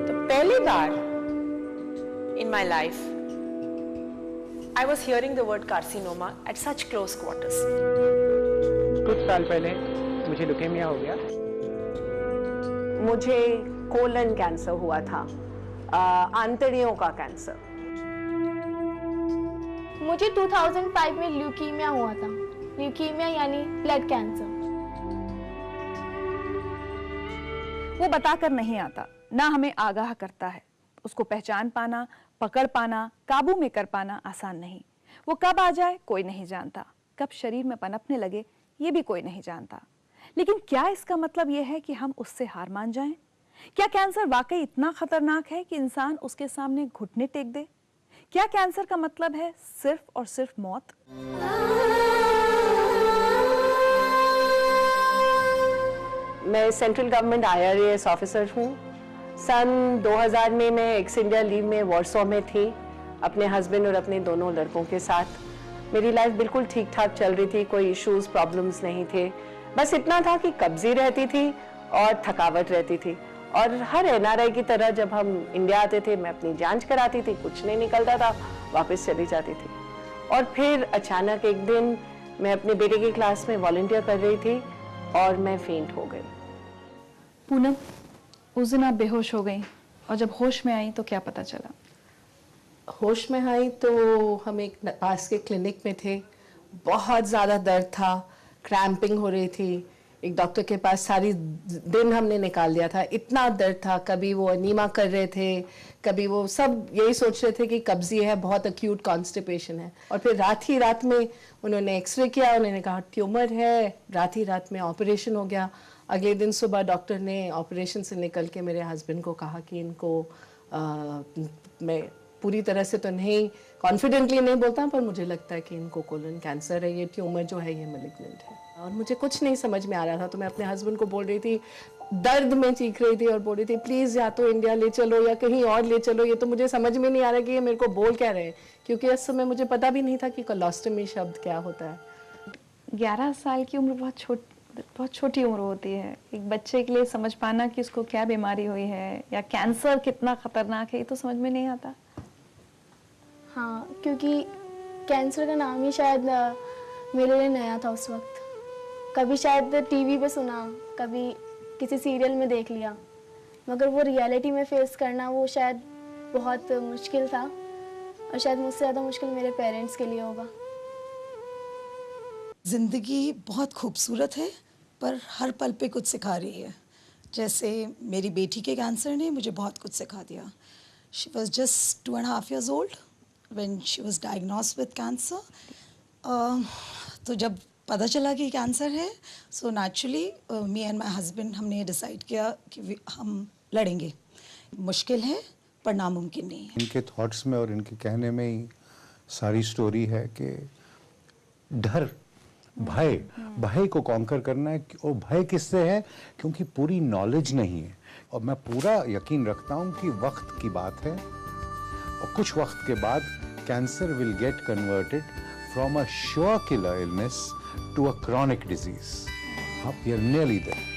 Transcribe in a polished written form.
तो पहली बार in my life I was hearing the word carcinoma at such close quarters. कुछ साल पहले मुझे ल्यूकेमिया हो गया। मुझे कोलन कैंसर हुआ था, आंतड़ियों का कैंसर। मुझे 2005 में ल्यूकीमिया हुआ था। ल्यूकीमिया यानी ब्लड कैंसर। वो बताकर नहीं आता, ना हमें आगाह करता है। उसको पहचान पाना, पकड़ पाना, काबू में कर पाना आसान नहीं। वो कब आ जाए कोई नहीं जानता, कब शरीर में पनपने लगे ये भी कोई नहीं जानता। लेकिन क्या इसका मतलब ये है कि हम उससे हार मान जाएं? क्या कैंसर वाकई इतना खतरनाक है कि इंसान उसके सामने घुटने टेक दे? क्या कैंसर का मतलब है सिर्फ और सिर्फ मौत? मैं सेंट्रल गवर्नमेंट IRAS ऑफिसर हूँ। सन 2000 में मैं एक्स इंडिया लीव में वॉर्सो में थी अपने हस्बैंड और अपने दोनों लड़कों के साथ। मेरी लाइफ बिल्कुल ठीक ठाक चल रही थी, कोई इश्यूज प्रॉब्लम्स नहीं थे। बस इतना था कि कब्जी रहती थी और थकावट रहती थी। और हर NRI की तरह जब हम इंडिया आते थे मैं अपनी जांच कराती थी, कुछ नहीं निकलता था, वापस चली जाती थी। और फिर अचानक एक दिन मैं अपने बेटे की क्लास में वॉलंटियर कर रही थी और मैं फेंट हो गई। पूनम, उस दिन आप बेहोश हो गई और जब होश में आई तो क्या पता चला? होश में आई तो हम एक पास के क्लिनिक में थे। बहुत ज़्यादा दर्द था, क्रैम्पिंग हो रही थी। एक डॉक्टर के पास सारी दिन हमने निकाल दिया था, इतना दर्द था। कभी वो अनीमा कर रहे थे, कभी वो सब यही सोच रहे थे कि कब्जी है, बहुत अक्यूट कॉन्स्टिपेशन है। और फिर रात में उन्होंने एक्सरे किया, उन्होंने कहा ट्यूमर है। रात में ऑपरेशन हो गया। अगले दिन सुबह डॉक्टर ने ऑपरेशन से निकल के मेरे हस्बैंड को कहा कि इनको मैं पूरी तरह से तो नहीं, कॉन्फिडेंटली नहीं बोलता, पर मुझे लगता है कि इनको कोलन कैंसर है, ये ट्यूमर जो है ये मैलिग्नेंट है। और मुझे कुछ नहीं समझ में आ रहा था, तो मैं अपने हस्बैंड को बोल रही थी, दर्द में चीख रही थी और बोल रही थी प्लीज़ या तो इंडिया ले चलो या कहीं और ले चलो। ये तो मुझे समझ में नहीं आ रहा कि ये मेरे को बोल क्या रहे हैं, क्योंकि उस समय मुझे पता भी नहीं था कि कोलोस्टमी शब्द क्या होता है। 11 साल की उम्र बहुत छोटी उम्र होती है। एक बच्चे के लिए समझ पाना कि उसको क्या बीमारी हुई है या कैंसर कितना खतरनाक है, ये तो समझ में नहीं आता। हाँ, क्योंकि कैंसर का नाम ही शायद मेरे लिए नया था उस वक्त। कभी शायद टीवी पे सुना, कभी किसी सीरियल में देख लिया, मगर वो रियलिटी में फेस करना वो शायद बहुत मुश्किल था। और शायद मुझसे ज़्यादा मुश्किल मेरे पेरेंट्स के लिए होगा। ज़िंदगी बहुत खूबसूरत है, पर हर पल पे कुछ सिखा रही है। जैसे मेरी बेटी के कैंसर ने मुझे बहुत कुछ सिखा दिया। She was just 2.5 years old when she was diagnosed with cancer. तो जब पता चला कि कैंसर है, so naturally me and my husband हमने डिसाइड किया कि हम लड़ेंगे। मुश्किल है पर नामुमकिन नहीं है। इनके थॉट्स में और इनके कहने में ही सारी स्टोरी है कि डर, भय को कॉन्कर करना है। और भय किससे है? क्योंकि पूरी नॉलेज नहीं है। और मैं पूरा यकीन रखता हूँ कि वक्त की बात है और कुछ वक्त के बाद cancer will get converted from a sure killer illness to a chronic disease. We are nearly there.